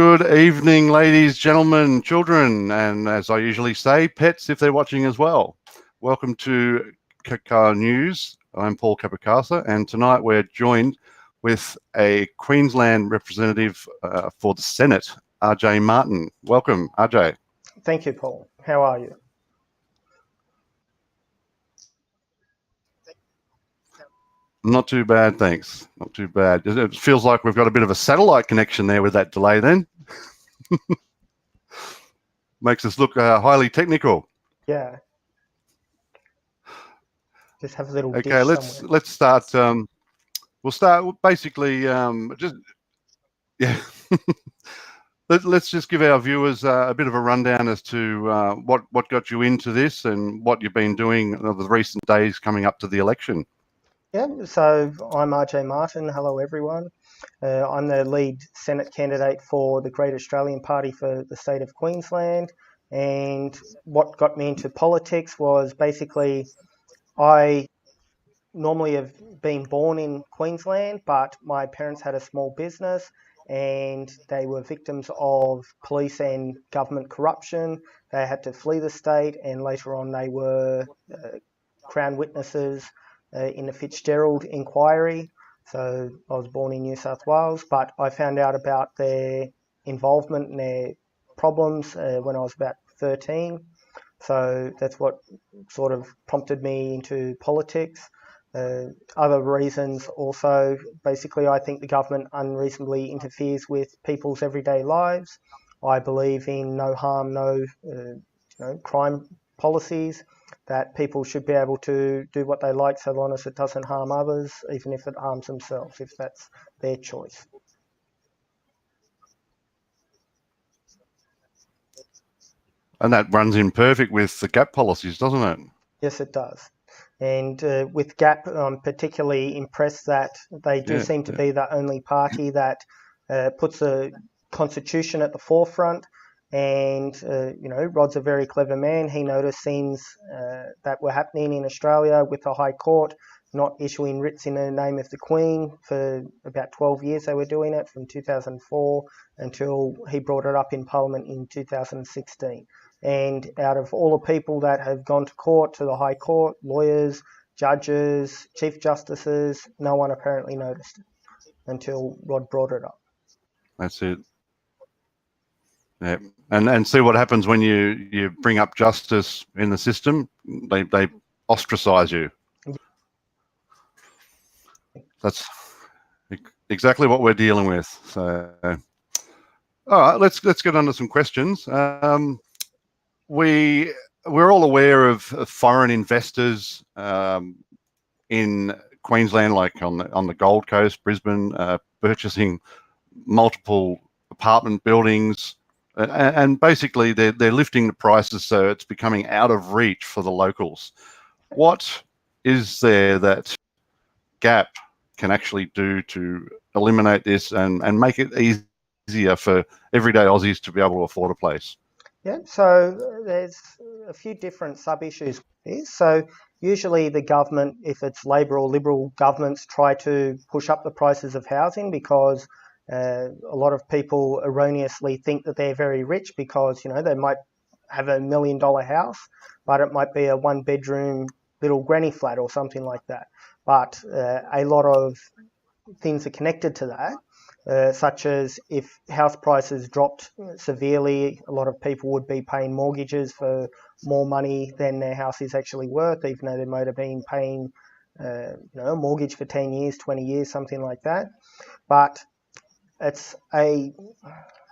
Good evening, ladies, gentlemen, children, and as I usually say, pets if they're watching as well. Welcome to Capocasa News. I'm Paul Capocasa, and tonight we're joined with a Queensland representative for the Senate, Arjay Martin. Welcome, Arjay. Thank you, Paul. How are you? Not too bad, thanks. Not too bad. It feels like we've got a bit of a satellite connection there with that delay then. Makes us look highly technical. Yeah. Just have a little dish Okay, let's start. We'll start basically let's just give our viewers a bit of a rundown as to what got you into this and what you've been doing in the recent days coming up to the election. Yeah, so I'm Arjay Martin. Hello, everyone. I'm the lead Senate candidate for the Great Australian Party for the state of Queensland. And what got me into politics was basically I normally have been born in Queensland, but my parents had a small business and they were victims of police and government corruption. They had to flee the state, and later on they were Crown witnesses in the Fitzgerald inquiry. So I was born in New South Wales, but I found out about their involvement and their problems when I was about 13. So that's what sort of prompted me into politics. Other reasons also, basically, I think the government unreasonably interferes with people's everyday lives. I believe in no harm, no crime policies, that people should be able to do what they like so long as it doesn't harm others, even if it harms themselves, if that's their choice. And that runs in perfect with the GAP policies, doesn't it? Yes, it does. And with GAP, I'm particularly impressed that they do seem to be the only party that puts the Constitution at the forefront. And, Rod's a very clever man. He noticed things that were happening in Australia with the High Court not issuing writs in the name of the Queen. For about 12 years they were doing it, from 2004 until he brought it up in Parliament in 2016. And out of all the people that have gone to court, to the High Court, lawyers, judges, chief justices, no one apparently noticed it until Rod brought it up. That's it. Yeah, and see what happens when you bring up justice in the system. They ostracize you. That's exactly what we're dealing with. So, all right, let's get on to some questions. We're all aware of foreign investors in Queensland, like on the Gold Coast, Brisbane, purchasing multiple apartment buildings. And basically, they're lifting the prices so it's becoming out of reach for the locals. What is there that GAP can actually do to eliminate this and make it easier for everyday Aussies to be able to afford a place? Yeah, so there's a few different sub-issues here. So usually the government, if it's Labor or Liberal governments, try to push up the prices of housing because a lot of people erroneously think that they're very rich because, they might have $1 million house, but it might be a one-bedroom little granny flat or something like that. But a lot of things are connected to that, such as if house prices dropped severely, a lot of people would be paying mortgages for more money than their house is actually worth, even though they might have been paying a mortgage for 10 years, 20 years, something like that. But it's a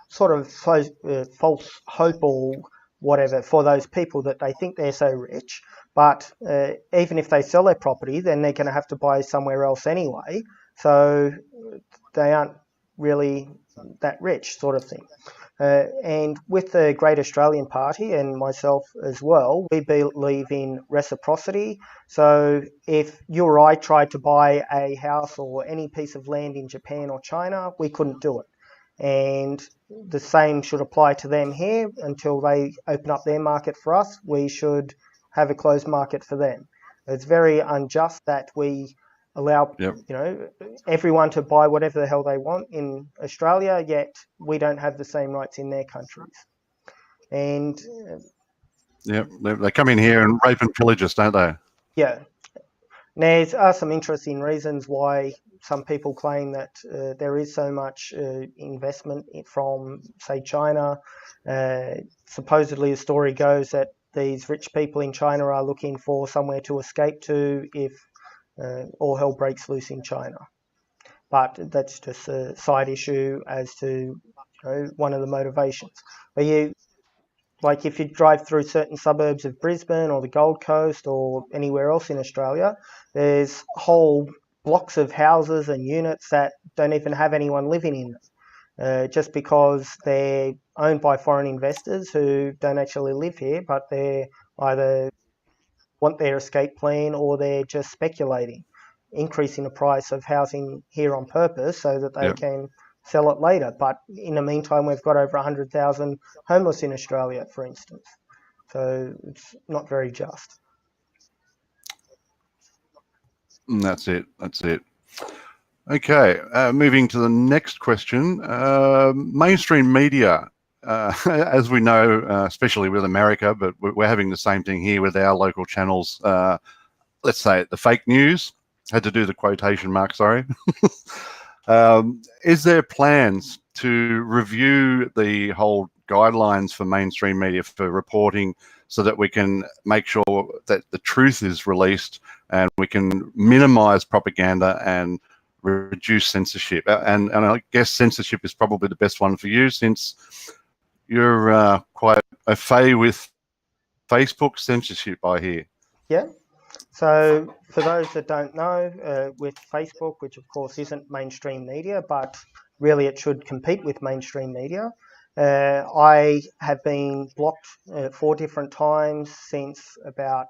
sort of false hope or whatever for those people that they think they're so rich. But even if they sell their property, then they're going to have to buy somewhere else anyway. So they aren't really that rich, sort of thing. And with the Great Australian Party and myself as well, we believe in reciprocity. So if you or I tried to buy a house or any piece of land in Japan or China, we couldn't do it. And the same should apply to them here. Until they open up their market for us, we should have a closed market for them. It's very unjust that we allow Yep. everyone to buy whatever the hell they want in Australia, yet we don't have the same rights in their countries. And Yep. They come in here and rape and pillage us, don't they? yeah, there are some interesting reasons why some people claim that there is so much investment from, say, China. Supposedly, the story goes that these rich people in China are looking for somewhere to escape to if all hell breaks loose in China. But that's just a side issue as to one of the motivations. But if you drive through certain suburbs of Brisbane or the Gold Coast or anywhere else in Australia, there's whole blocks of houses and units that don't even have anyone living in them, just because they're owned by foreign investors who don't actually live here, but they either want their escape plan or they're just speculating, increasing the price of housing here on purpose so that they can sell it later. But in the meantime, we've got over 100,000 homeless in Australia, for instance. So it's not very just. That's it. Okay, moving to the next question. Mainstream media, as we know, especially with America, but we're having the same thing here with our local channels. Let's say the fake news, had to do the quotation mark, sorry. Is there plans to review the whole guidelines for mainstream media for reporting so that we can make sure that the truth is released and we can minimize propaganda and reduce censorship? And I guess censorship is probably the best one for you, since you're quite au fait with Facebook censorship, I hear. Yeah. So for those that don't know, with Facebook, which of course isn't mainstream media, but really it should compete with mainstream media, I have been blocked 4 different times since about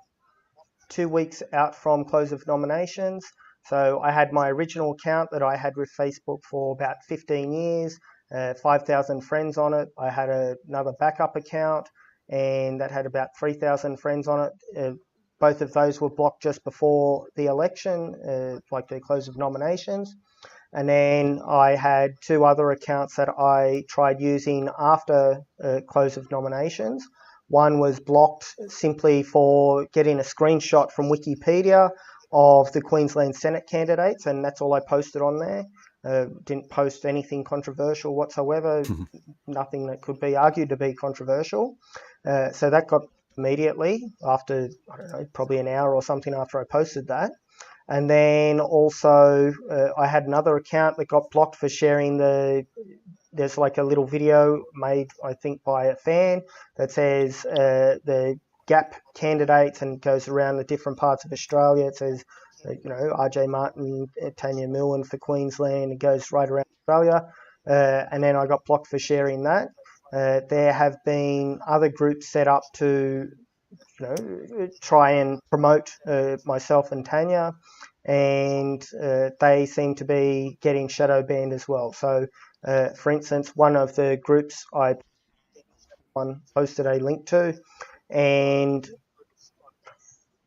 2 weeks out from close of nominations. So I had my original account that I had with Facebook for about 15 years, 5,000 friends on it. I had another backup account, and that had about 3,000 friends on it. Both of those were blocked just before the election, like the close of nominations. And then I had 2 other accounts that I tried using after close of nominations. One was blocked simply for getting a screenshot from Wikipedia of the Queensland Senate candidates, and that's all I posted on there. Didn't post anything controversial whatsoever, nothing that could be argued to be controversial. So that got immediately after, I don't know, probably an hour or something after I posted that. And then also I had another account that got blocked for sharing there's like a little video made, I think, by a fan that says the Gap candidates and goes around the different parts of Australia. It says, RJ Martin, Tanya Milwan for Queensland. It goes right around Australia. And then I got blocked for sharing that. There have been other groups set up to try and promote myself and Tanya, and they seem to be getting shadow banned as well. So, for instance, one of the groups I posted a link to, and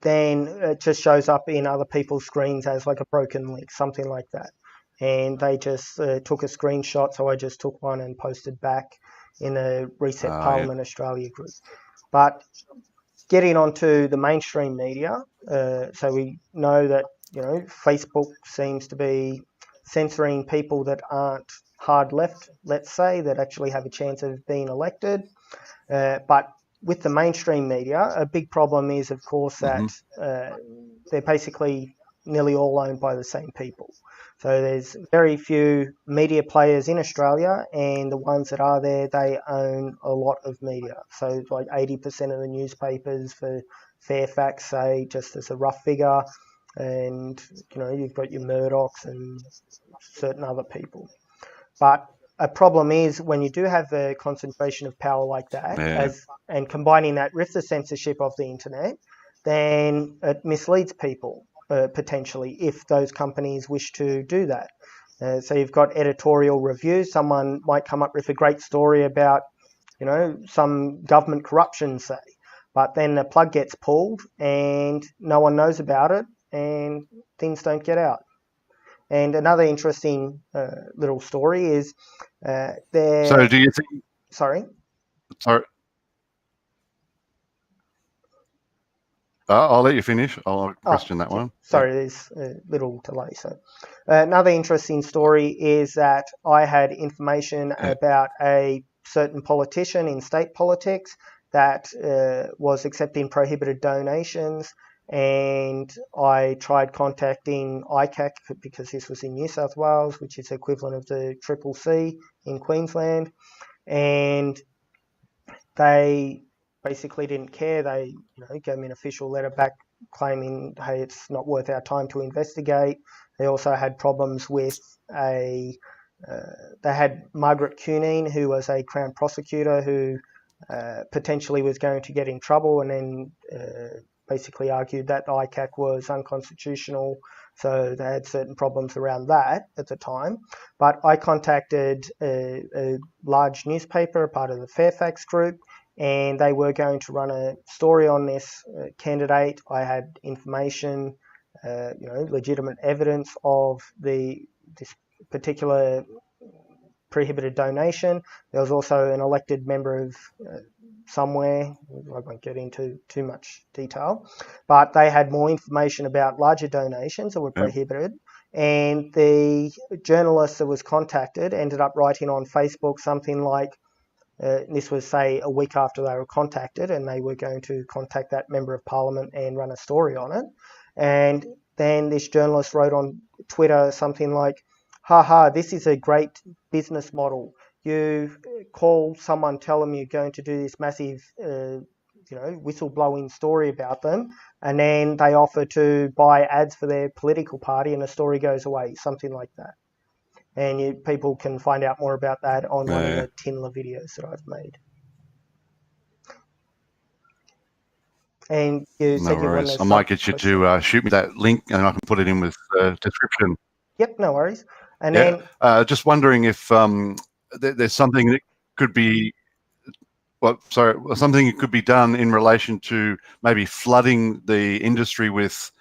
then it just shows up in other people's screens as like a broken link, something like that. And they just took a screenshot, so I just took one and posted back in a Reset Parliament Australia group. But getting onto the mainstream media, so we know that Facebook seems to be censoring people that aren't hard left, let's say, that actually have a chance of being elected. But with the mainstream media, a big problem is, of course, that they're basically nearly all owned by the same people. So there's very few media players in Australia, and the ones that are there, they own a lot of media. So like 80% of the newspapers for Fairfax, say, just as a rough figure, and you've got your Murdochs and certain other people. But a problem is when you do have a concentration of power like that, and combining that with the censorship of the internet, then it misleads people. Potentially, if those companies wish to do that. So you've got editorial reviews. Someone might come up with a great story about, some government corruption, say, but then the plug gets pulled and no one knows about it. and things don't get out. And another interesting little story is So do you think? Sorry. Sorry. I'll let you finish. I'll question that one. Sorry, there's a little delay. So another interesting story is that I had information about a certain politician in state politics that was accepting prohibited donations, and I tried contacting ICAC because this was in New South Wales, which is equivalent of the CCC in Queensland, and they basically didn't care. They gave me an official letter back claiming, hey, it's not worth our time to investigate. They also had problems with they had Margaret Cuneen, who was a Crown prosecutor who potentially was going to get in trouble, and then basically argued that the ICAC was unconstitutional. So they had certain problems around that at the time. But I contacted a large newspaper, a part of the Fairfax group, and they were going to run a story on this candidate. I had information, legitimate evidence of this particular prohibited donation. There was also an elected member of somewhere, I won't get into too much detail, but they had more information about larger donations that were prohibited. And the journalist that was contacted ended up writing on Facebook something like, this was, say, a week after they were contacted, and they were going to contact that member of parliament and run a story on it. And then this journalist wrote on Twitter something like, haha, this is a great business model. You call someone, tell them you're going to do this massive, whistleblowing story about them, and then they offer to buy ads for their political party, and the story goes away, something like that. And people can find out more about that on one of the TINLA videos that I've made. And you said you wanted to... I might get you to shoot me that link, and I can put it in with the description. Yep, no worries. And then just wondering if there's something that could be, something that could be done in relation to maybe flooding the industry with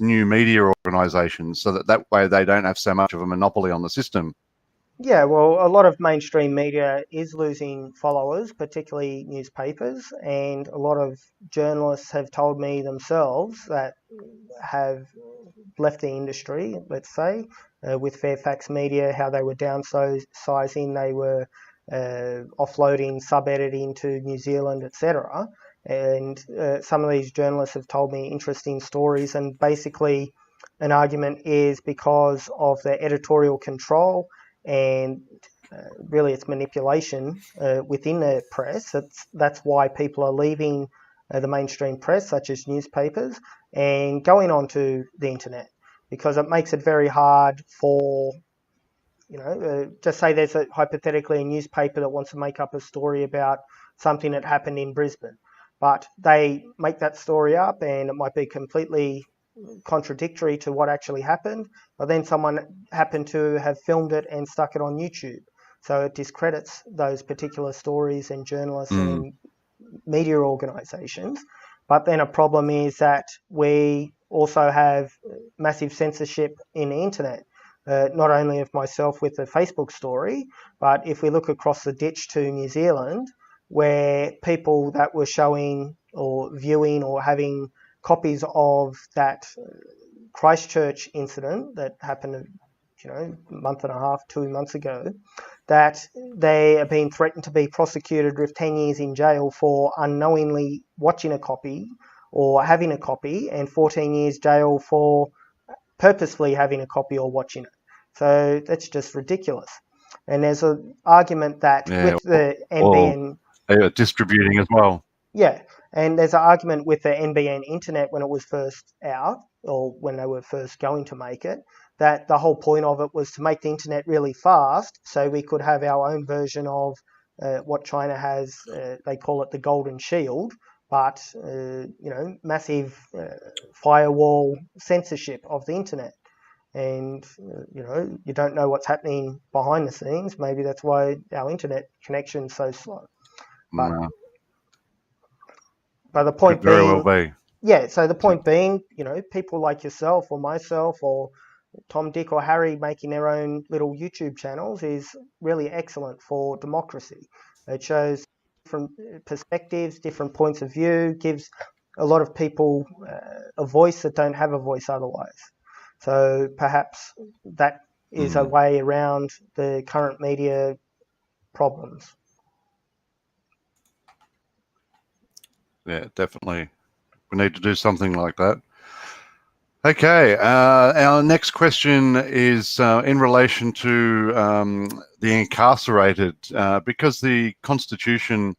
new media organisations, so that way they don't have so much of a monopoly on the system. Yeah, well, a lot of mainstream media is losing followers, particularly newspapers, and a lot of journalists have told me themselves that have left the industry, let's say, with Fairfax Media, how they were downsizing, they were offloading sub-editing to New Zealand, etc. And some of these journalists have told me interesting stories, and basically an argument is because of the editorial control and really it's manipulation within the press. That's why people are leaving the mainstream press, such as newspapers, and going onto the internet, because it makes it very hard for, just say there's hypothetically a newspaper that wants to make up a story about something that happened in Brisbane, but they make that story up and it might be completely contradictory to what actually happened, but then someone happened to have filmed it and stuck it on YouTube. So it discredits those particular stories and journalists and media organisations. But then a problem is that we also have massive censorship in the internet, not only of myself with the Facebook story, but if we look across the ditch to New Zealand, where people that were showing or viewing or having copies of that Christchurch incident that happened, a month and a half, 2 months ago, that they are being threatened to be prosecuted with 10 years in jail for unknowingly watching a copy or having a copy, and 14 years jail for purposefully having a copy or watching it. So that's just ridiculous. And there's an argument that with the NBN... distributing as well. Yeah, and there's an argument with the NBN internet when it was first out, or when they were first going to make it, that the whole point of it was to make the internet really fast so we could have our own version of what China has. They call it the golden shield, but massive firewall censorship of the internet. And you don't know what's happening behind the scenes. Maybe that's why our internet connection's so slow. But the point could very well be. Yeah, so the point being, people like yourself or myself or Tom, Dick, or Harry making their own little YouTube channels is really excellent for democracy. It shows different perspectives, different points of view, gives a lot of people a voice that don't have a voice otherwise. So perhaps that is a way around the current media problems. Yeah, definitely. We need to do something like that. Okay, our next question is in relation to the incarcerated, because the Constitution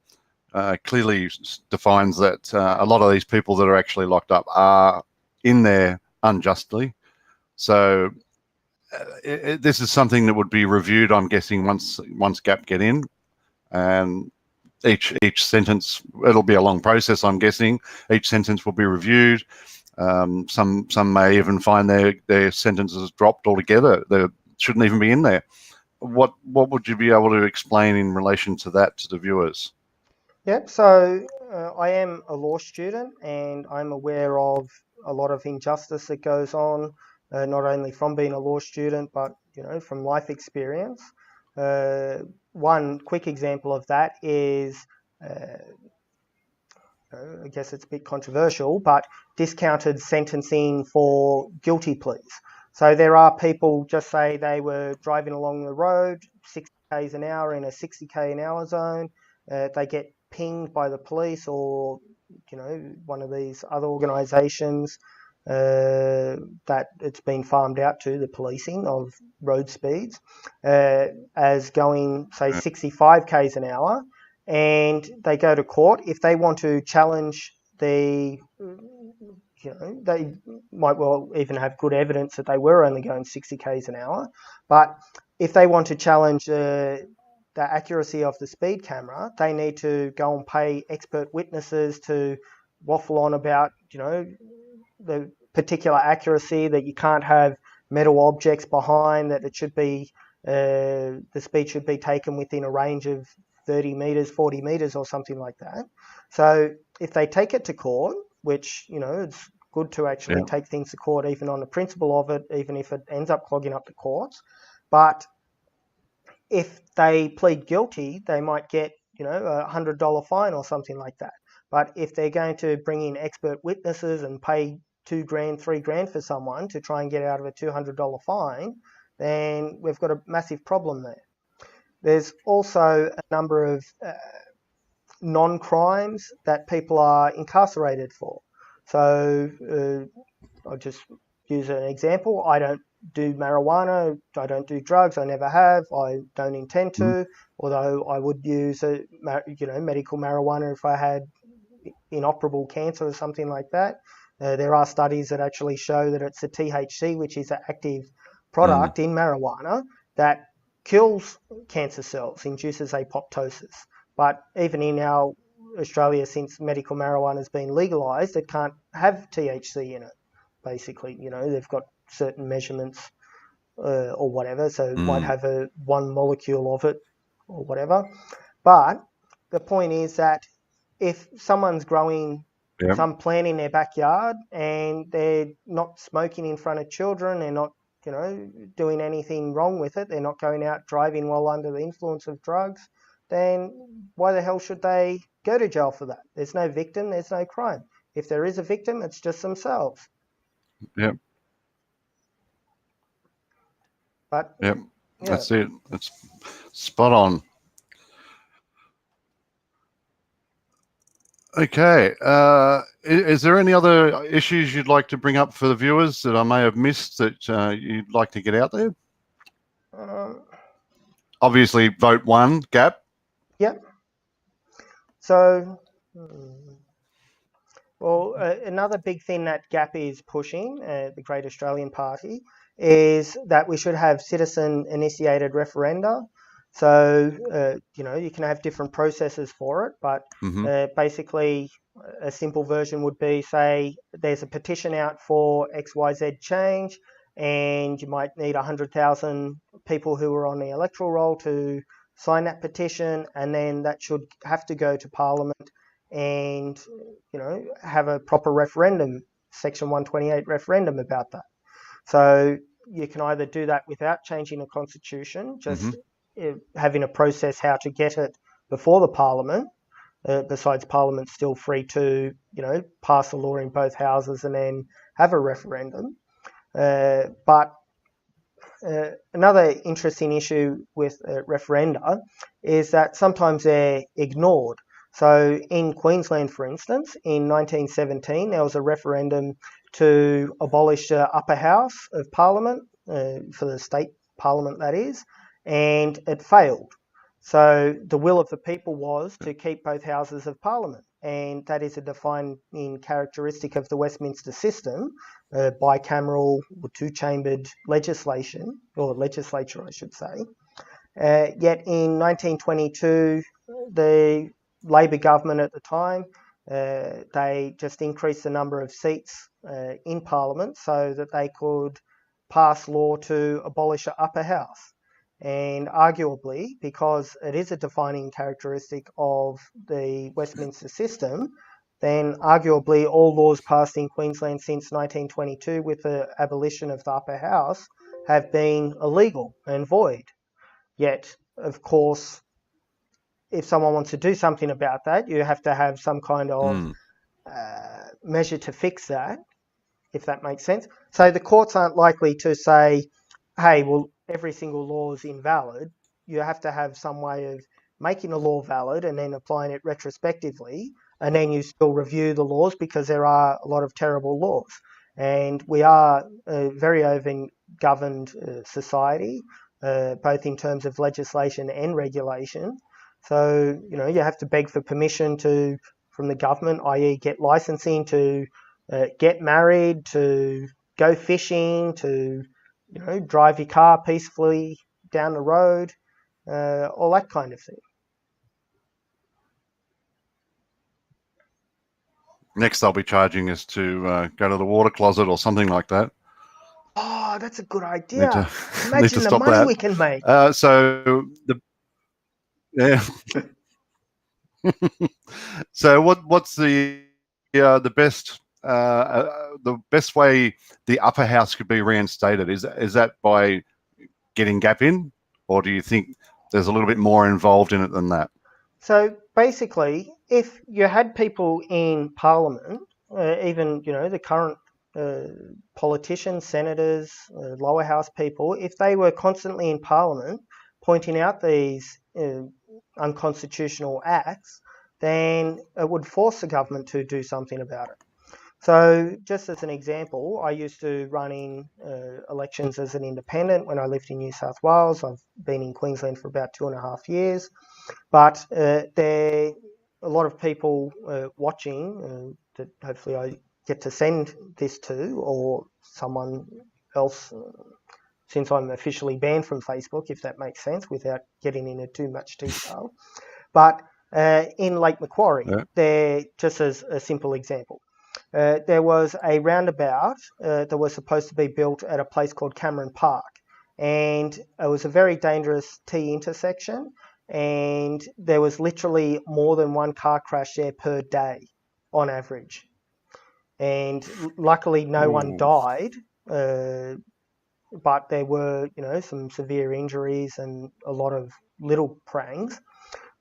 clearly defines that a lot of these people that are actually locked up are in there unjustly. So this is something that would be reviewed, I'm guessing, once GAP get in, and each sentence, it'll be a long process, I'm guessing. Each sentence will be reviewed. Some may even find their sentences dropped altogether. They shouldn't even be in there. What would you be able to explain in relation to that to the viewers? Yep, so I am a law student and I'm aware of a lot of injustice that goes on, not only from being a law student, but from life experience. One quick example of that is, I guess it's a bit controversial, but discounted sentencing for guilty pleas. So there are people, just say they were driving along the road, 60 k's an hour in a 60 k an hour zone. They get pinged by the police or one of these other organisations that it's been farmed out to, the policing of road speeds, as going, say, 65 k's an hour, and they go to court. If they want to challenge they might well even have good evidence that they were only going 60 k's an hour, but if they want to challenge the accuracy of the speed camera, they need to go and pay expert witnesses to waffle on about the particular accuracy, that you can't have metal objects behind, that it should be the speed should be taken within a range of 30 meters, 40 meters or something like that. So if they take it to court, which it's good to actually take things to court even on the principle of it, even if it ends up clogging up the courts, but if they plead guilty, they might get $100 fine or something like that. But if they're going to bring in expert witnesses and pay $2,000, $3,000 for someone to try and get out of a $200 fine, then we've got a massive problem there. There's also a number of non-crimes that people are incarcerated for. So I'll just use an example. I don't do marijuana, I don't do drugs, I never have, I don't intend to, although I would use medical marijuana if I had inoperable cancer or something like that. There are studies that actually show that it's the THC, which is an active product in marijuana, that kills cancer cells, induces apoptosis. But even in our Australia, since medical marijuana has been legalised, it can't have THC in it. Basically, they've got certain measurements or whatever, so it might have one molecule of it or whatever. But the point is that if someone's growing some plant in their backyard and they're not smoking in front of children, they're not doing anything wrong with it, they're not going out driving while under the influence of drugs, then why the hell should they go to jail for that? There's no victim, there's no crime. If there is a victim, it's just themselves. Yep. But that's it. It's spot on. Okay. Is there any other issues you'd like to bring up for the viewers that I may have missed that you'd like to get out there? Obviously, vote 1, GAP. Yep. So, well, another big thing that GAP is pushing, the Great Australian Party, is that we should have citizen-initiated referenda. So, you can have different processes for it, but basically a simple version would be, say, there's a petition out for XYZ change, and you might need 100,000 people who are on the electoral roll to sign that petition, and then that should have to go to Parliament. and have a proper referendum, Section 128 referendum about that. So you can either do that without changing the constitution, just having a process how to get it before the parliament. Besides, parliament's still free to pass a law in both houses and then have a referendum. But another interesting issue with referenda is that sometimes they're ignored. So in Queensland, for instance, in 1917, there was a referendum to abolish the upper house of parliament, for the state parliament that is, and it failed. So the will of the people was to keep both houses of parliament, and that is a defining characteristic of the Westminster system, bicameral or two-chambered legislation, or legislature I should say. Yet in 1922, the Labor government at the time, they just increased the number of seats in Parliament so that they could pass law to abolish the upper house. And arguably, because it is a defining characteristic of the Westminster system, then arguably all laws passed in Queensland since 1922 with the abolition of the upper house have been illegal and void. Yet, of course, if someone wants to do something about that, you have to have some kind of measure to fix that, if that makes sense. So the courts aren't likely to say, hey, well, every single law is invalid. You have to have some way of making a law valid and then applying it retrospectively, and then you still review the laws because there are a lot of terrible laws. And we are a very over-governed society, both in terms of legislation and regulation. So, you have to beg for permission from the government, i.e. get licensing to get married, to go fishing, to, drive your car peacefully down the road, all that kind of thing. Next, they'll be charging us to go to the water closet or something like that. Oh, that's a good idea. Imagine need to the stop money that. we can make. So what's the best way the upper house could be reinstated? Is that by getting Gap in, or do you think there's a little bit more involved in it than that? So basically, if you had people in Parliament, even the current politicians, senators, lower house people, if they were constantly in Parliament pointing out these unconstitutional acts, then it would force the government to do something about it. So just as an example, I used to run in elections as an independent when I lived in New South Wales. I've been in Queensland for about 2.5 years. But there are a lot of people watching that hopefully I get to send this to, or someone else, since I'm officially banned from Facebook, if that makes sense, without getting into too much detail. But in Lake Macquarie, there, just as a simple example, there was a roundabout that was supposed to be built at a place called Cameron Park. And it was a very dangerous T intersection. And there was literally more than one car crash there per day on average. And luckily no one died, but there were, some severe injuries and a lot of little prangs.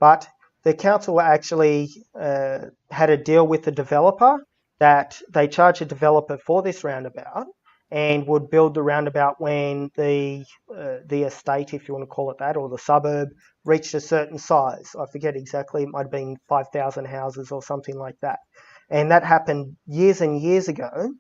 But the council actually had a deal with the developer that they charge a developer for this roundabout and would build the roundabout when the estate, if you want to call it that, or the suburb, reached a certain size. I forget exactly, it might have been 5,000 houses or something like that. And that happened years and years ago.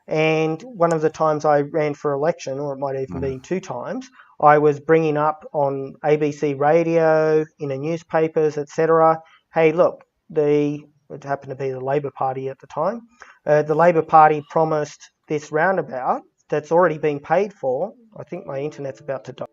And one of the times I ran for election, or it might even been 2 times, I was bringing up on ABC radio, in the newspapers, etc. Hey, look, it happened to be the Labor Party at the time. The Labor Party promised this roundabout that's already been paid for. I think my internet's about to die.